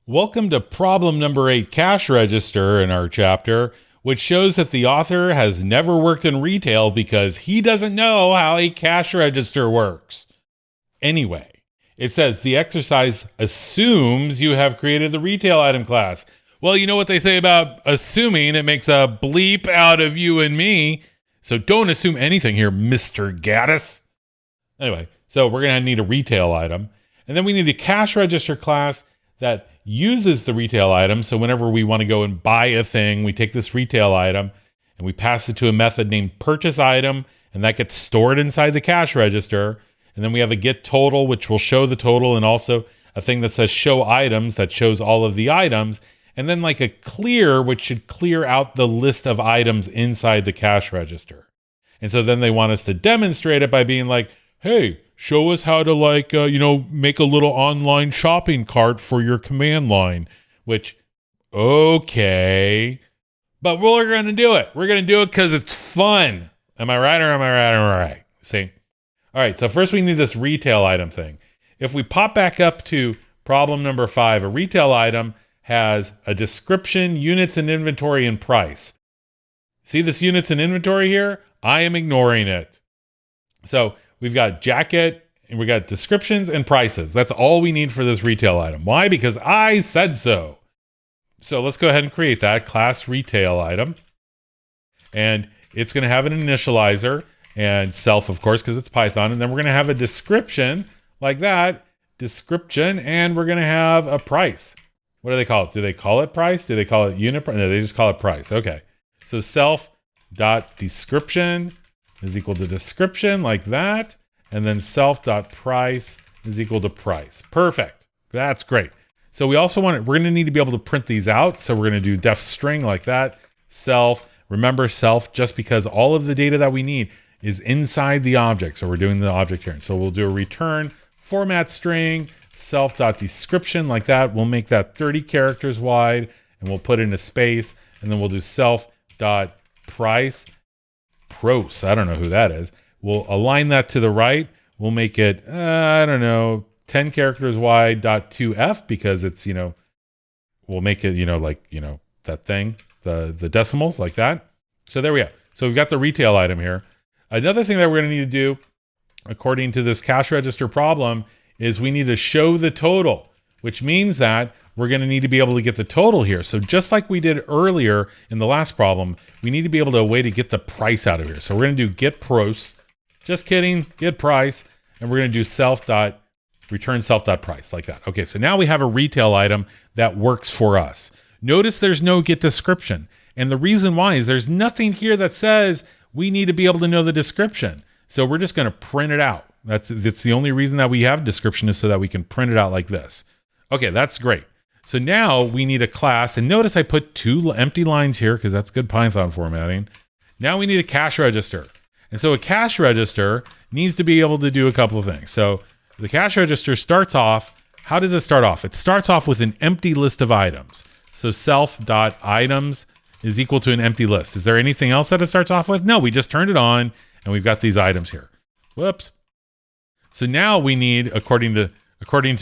Welcome to problem number 8, cash register in our chapter, which shows that the author has never worked in retail because he doesn't know how a cash register works. Anyway, it says the exercise assumes you have created the retail item class. Well, you know what they say about assuming? It makes a bleep out of you and me. So don't assume anything here, Mr. Gaddis. Anyway, so we're going to need a retail item. And then we need a cash register class that uses the retail item. So whenever we want to go and buy a thing, we take this retail item and we pass it to a method named purchase item, and that gets stored inside the cash register. And then we have a get total, which will show the total, and also a thing that says show items that shows all of the items. And then like a clear, which should clear out the list of items inside the cash register. And so then they want us to demonstrate it by being like, hey, show us how to make a little online shopping cart for your command line, which, okay, but we're going to do it. We're going to do it because it's fun. Am I right or am I right? Am I right? See? All right. So first we need this retail item thing. If we pop back up to problem number 5, a retail item has a description, units and inventory, and price. See this units and inventory here? I am ignoring it. So we've got jacket, and we got descriptions and prices. That's all we need for this retail item. Why? Because I said so. So let's go ahead and create that class retail item. And it's going to have an initializer and self, of course, because it's Python. And then we're going to have a description like that, description, and we're going to have a price. What do they call it? Do they call it price? Do they call it unit price? No, they just call it price. Okay. So self.description is equal to description like that. And then self.price is equal to price. Perfect. That's great. So we also we're going to need to be able to print these out. So we're going to do def string like that. Self, remember self, just because all of the data that we need is inside the object. So we're doing the object here. So we'll do a return format string, self.description like that. We'll make that 30 characters wide and we'll put in a space, and then we'll do self.price. Pros, I don't know who that is. We'll align that to the right. We'll make it, 10 characters wide, .2f, because it's, we'll make it, that thing, the decimals like that. So there we go. So we've got the retail item here. Another thing that we're going to need to do, according to this cash register problem, is we need to show the total, which means that we're going to need to be able to get the total here. So just like we did earlier in the last problem, we need to be able to a way to get the price out of here. So we're going to do get pros, just kidding, get price, and we're going to do return self.price like that. Okay, so now we have a retail item that works for us. Notice there's no get description. And the reason why is there's nothing here that says we need to be able to know the description. So we're just going to print it out. That's the only reason that we have description, is so that we can print it out like this. Okay, that's great. So now we need a class, and notice I put 2 empty lines here because that's good Python formatting. Now we need a cash register. And so a cash register needs to be able to do a couple of things. So the cash register starts off, how does it start off? It starts off with an empty list of items. So self.items is equal to an empty list. Is there anything else that it starts off with? No, we just turned it on and we've got these items here. Whoops. So now we need, according to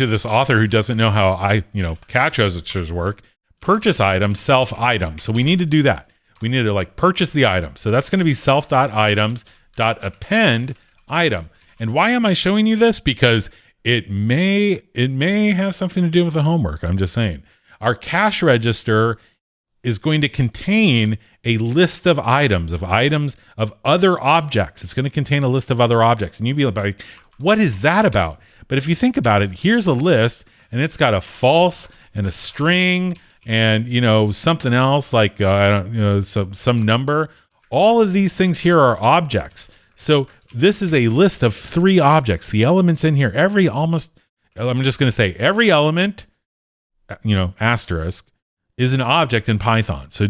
this author who doesn't know how cash registers work, purchase item, self item. So we need to do that. We need to purchase the item. So that's going to be self.items.append item. And why am I showing you this? Because it may have something to do with the homework. I'm just saying. Our cash register is going to contain a list of items of other objects. It's going to contain a list of other objects. And you'd be like, what is that about? But if you think about it, here's a list, and it's got a false and a string and, something else like, some number. All of these things here are objects. So this is a list of 3 objects. The elements in here, every element, asterisk, is an object in Python. So,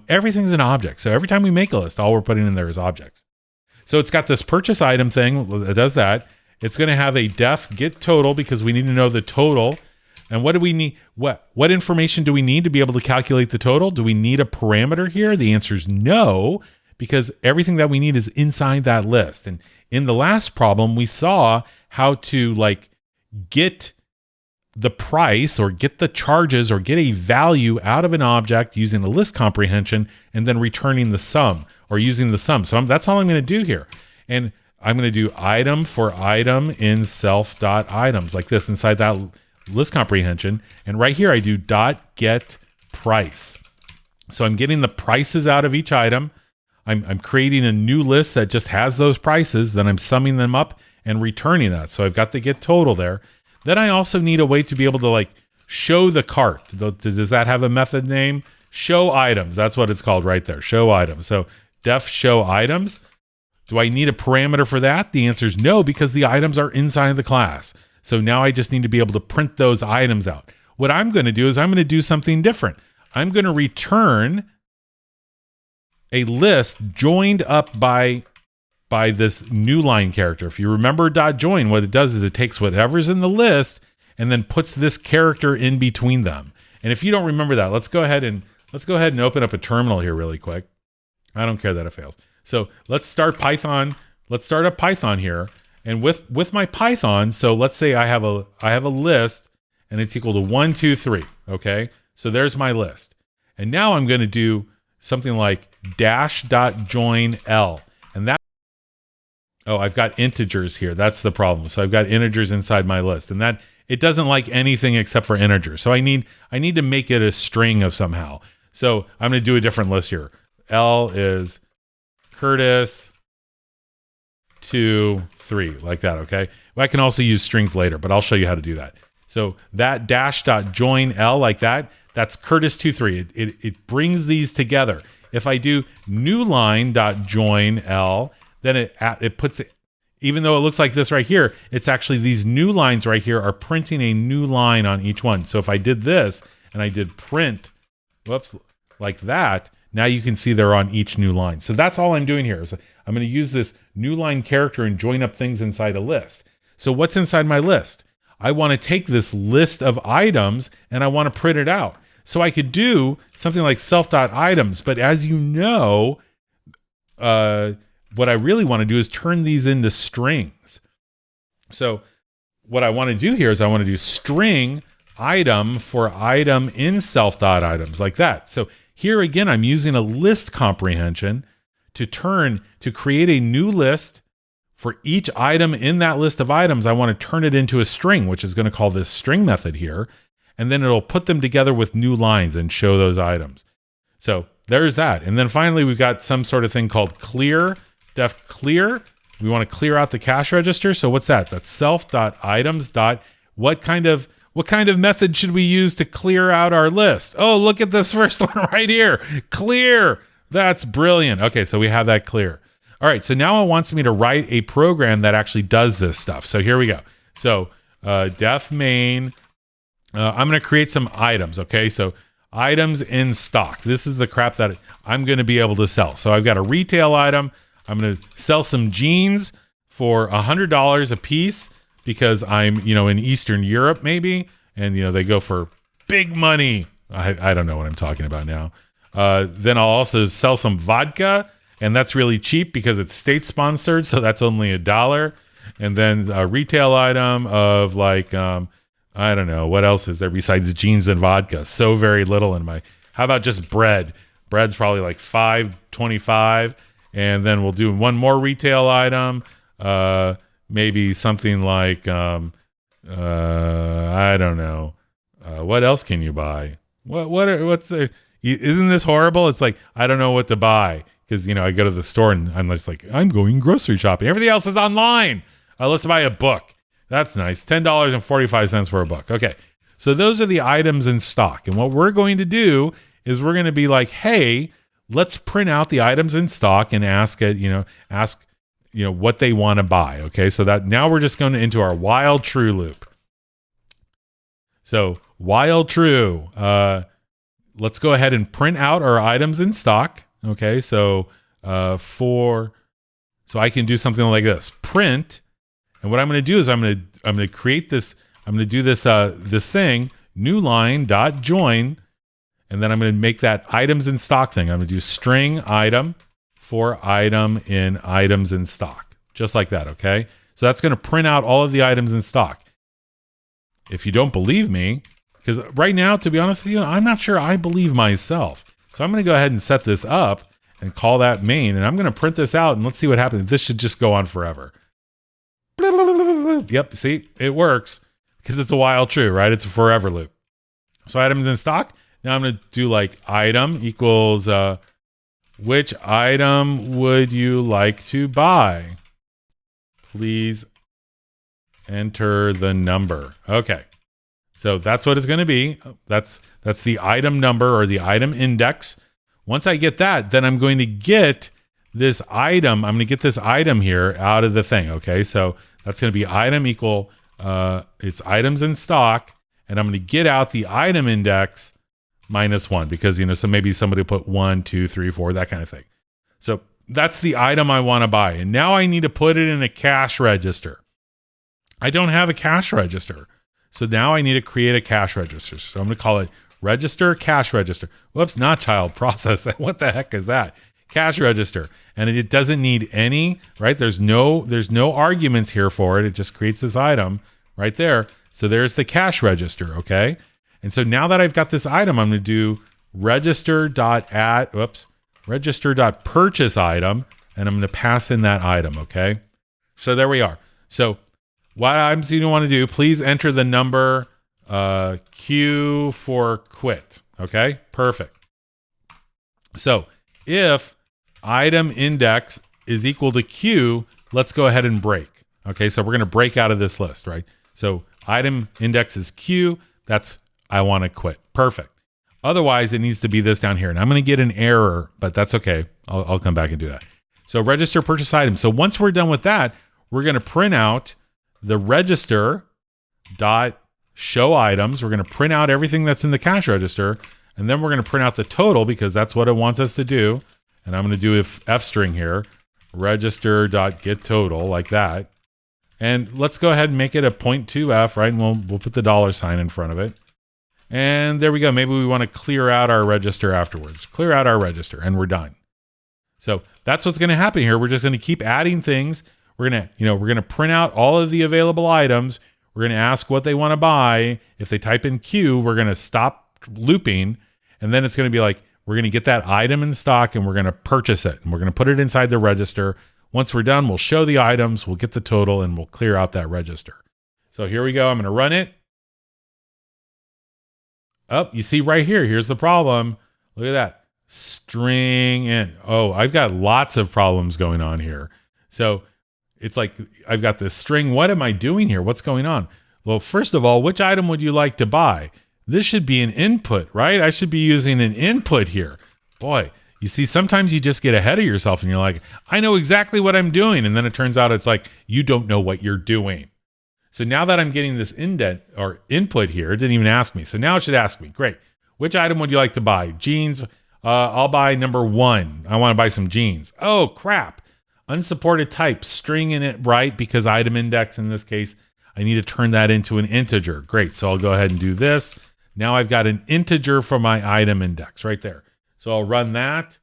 everything's an object. So every time we make a list, all we're putting in there is objects. So it's got this purchase item thing that does that. It's going to have a def get total because we need to know the total. And what do we need? What information do we need to be able to calculate the total? Do we need a parameter here? The answer is no, because everything that we need is inside that list. And in the last problem, we saw how to get the price or get the charges or get a value out of an object using the list comprehension and then returning the sum or using the sum. So that's all I'm going to do here. And I'm going to do item for item in self.items like this inside that list comprehension. And right here I do .get price. So I'm getting the prices out of each item. I'm creating a new list that just has those prices. Then I'm summing them up and returning that. So I've got the get total there. Then I also need a way to be able to like show the cart. Does that have a method name? Show items. That's what it's called right there. Show items. So def show items. Do I need a parameter for that? The answer is no, because the items are inside of the class. So now I just need to be able to print those items out. What I'm going to do is I'm going to do something different. I'm going to return a list joined up by this new line character. If you remember .join, what it does is it takes whatever's in the list and then puts this character in between them. And if you don't remember that, let's go ahead and open up a terminal here really quick. I don't care that it fails. So let's start Python. Let's start up Python here. And with my Python, so let's say I have a list and it's equal to 1, 2, 3. Okay. So there's my list. And now I'm going to do something like dash.join_L. And that, oh, I've got integers here. That's the problem. So I've got integers inside my list, and that it doesn't like anything except for integers. So I need to make it a string of somehow. So I'm going to do a different list here. L is Curtis 2, 3, like that. Okay. Well, I can also use strings later, but I'll show you how to do that. So that dash.join_L like that, that's Curtis 2, 3. It brings these together. If I do new line.join_L, then it puts it, even though it looks like this right here, it's actually these new lines right here are printing a new line on each one. So if I did this and I did print, whoops, like that, now you can see they're on each new line. So that's all I'm doing here. Is I'm going to use this new line character and join up things inside a list. So what's inside my list? I want to take this list of items and I want to print it out. So I could do something like self.items, but as you know, what I really want to do is turn these into strings. So what I want to do here is I want to do string item for item in self.items like that. So here again, I'm using a list comprehension to create a new list for each item in that list of items. I want to turn it into a string, which is going to call this string method here. And then it'll put them together with new lines and show those items. So there's that. And then finally, we've got some sort of thing called clear, def clear. We want to clear out the cash register. So what's that? That's self.items. What kind of method should we use to clear out our list? Oh, look at this first one right here. Clear. That's brilliant. Okay, so we have that clear. All right, so now it wants me to write a program that actually does this stuff. So here we go. So def main, I'm going to create some items, okay? So items in stock. This is the crap that I'm going to be able to sell. So I've got a retail item. I'm going to sell some jeans for $100 a piece because I'm, in Eastern Europe maybe, and, they go for big money. I don't know what I'm talking about now. Then I'll also sell some vodka, and that's really cheap because it's state sponsored, so that's only $1. And then a retail item of like, I don't know, what else is there besides jeans and vodka? So very little in my, how about just bread? Bread's probably like $5.25. And then we'll do one more retail item, maybe something like, I don't know. What else can you buy? What's there? Isn't this horrible? It's like, I don't know what to buy. Because, I go to the store and I'm just like, I'm going grocery shopping. Everything else is online. Let's buy a book. That's nice. $10.45 for a book. Okay. So those are the items in stock. And what we're going to do is we're going to be like, hey, let's print out the items in stock and ask what they want to buy. Okay. So that now we're just going into our while true loop. So while true, let's go ahead and print out our items in stock. Okay. So, so I can do something like this, print. And what I'm going to do is I'm going to create this. I'm going to do this this thing, new line dot join, and then I'm going to make that items in stock thing. I'm going to do string item for item in items in stock, just like that. Okay, so that's going to print out all of the items in stock. if you don't believe me, because right now, to be honest with you, I'm not sure I believe myself. So I'm going to go ahead and set this up and call that main, and I'm going to print this out, and let's see what happens. This should just go on forever. Yep, see, it works because it's a while true, right? It's a forever loop. So items in stock. Now I'm going to do like item equals which item would you like to buy? Please enter the number. Okay. So that's what it's going to be. That's the item number or the item index. Once I get that, then I'm going to get this item. I'm going to get this item here out of the thing. Okay. So that's going to be item equal, it's items in stock. And I'm going to get out the item index -1 because, so maybe somebody put 1, 2, 3, 4, that kind of thing. So that's the item I want to buy. And now I need to put it in a cash register. I don't have a cash register. So now I need to create a cash register. So I'm going to call it register cash register. Whoops, not child process. What the heck is that? Cash register. And it doesn't need any, right? There's no arguments here for it. It just creates this item right there. So there's the cash register, okay? And so now that I've got this item, I'm going to do register.purchase item, and I'm going to pass in that item, okay? So there we are. So what I'm going to want to do, please enter the number Q for quit, okay? Perfect. So if item index is equal to Q, let's go ahead and break. Okay, so we're going to break out of this list, right? So item index is Q. That's, I want to quit. Perfect. Otherwise, it needs to be this down here. And I'm going to get an error, but that's okay. I'll come back and do that. So register purchase item. So once we're done with that, we're going to print out the register dot show items. We're going to print out everything that's in the cash register. And then we're going to print out the total because that's what it wants us to do. And I'm going to do F string here, register dot get total, like that. And let's go ahead and make it a 0.2F, right? And we'll put the $sign in front of it. And there we go. Maybe we want to clear out our register afterwards. Clear out our register, and we're done. So that's what's going to happen here. We're just going to keep adding things. We're going to print out all of the available items. We're going to ask what they want to buy. If they type in Q, we're going to stop looping. And then it's going to be like, we're going to get that item in stock and we're going to purchase it. And we're going to put it inside the register. Once we're done, we'll show the items, we'll get the total, and we'll clear out that register. So here we go. I'm going to run it. Oh, you see right here. Here's the problem. Look at that. String in. Oh, I've got lots of problems going on here. So it's like I've got this string. What am I doing here? What's going on? Well, first of all, which item would you like to buy? This should be an input, right? I should be using an input here. Boy, you see, sometimes you just get ahead of yourself and you're like, I know exactly what I'm doing. And then it turns out it's like, you don't know what you're doing. So now that I'm getting this indent or input here, it didn't even ask me. So now it should ask me, great. Which item would you like to buy? Jeans. I'll buy number 1. I want to buy some jeans. Oh, crap. Unsupported type, string in it, right? Because item index in this case, I need to turn that into an integer. Great. So I'll go ahead and do this. Now I've got an integer for my item index right there. So I'll run that.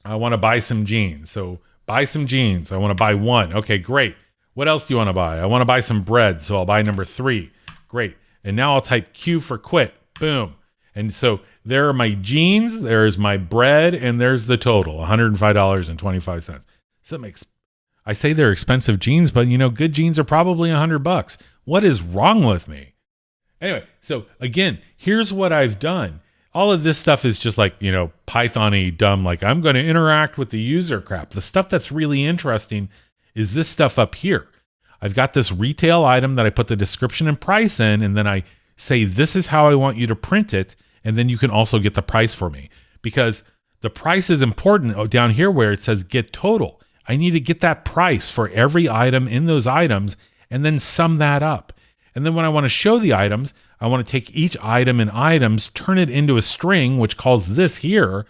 I want to buy some jeans. So buy some jeans. I want to buy 1. Okay, great. What else do you want to buy? I want to buy some bread. So I'll buy number 3. Great. And now I'll type Q for quit. Boom. And so there are my jeans, there's my bread, and there's the total, $105.25. So I say they're expensive jeans, but good jeans are probably $100. What is wrong with me? Anyway, so again, here's what I've done. All of this stuff is just like, Python-y dumb, like I'm going to interact with the user crap. The stuff that's really interesting is this stuff up here. I've got this retail item that I put the description and price in, and then I say, this is how I want you to print it. And then you can also get the price for me, because the price is important down here where it says get total. I need to get that price for every item in those items and then sum that up. And then when I want to show the items, I want to take each item in items, turn it into a string, which calls this here,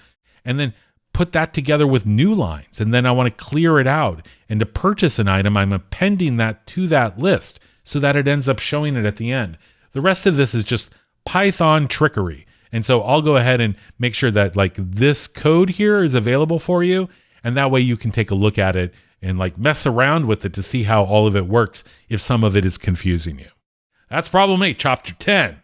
and then put that together with new lines. And then I want to clear it out. And to purchase an item, I'm appending that to that list so that it ends up showing it at the end. The rest of this is just Python trickery. And so I'll go ahead and make sure that like this code here is available for you. And that way you can take a look at it and like mess around with it to see how all of it works if some of it is confusing you. That's problem 8, chapter 10.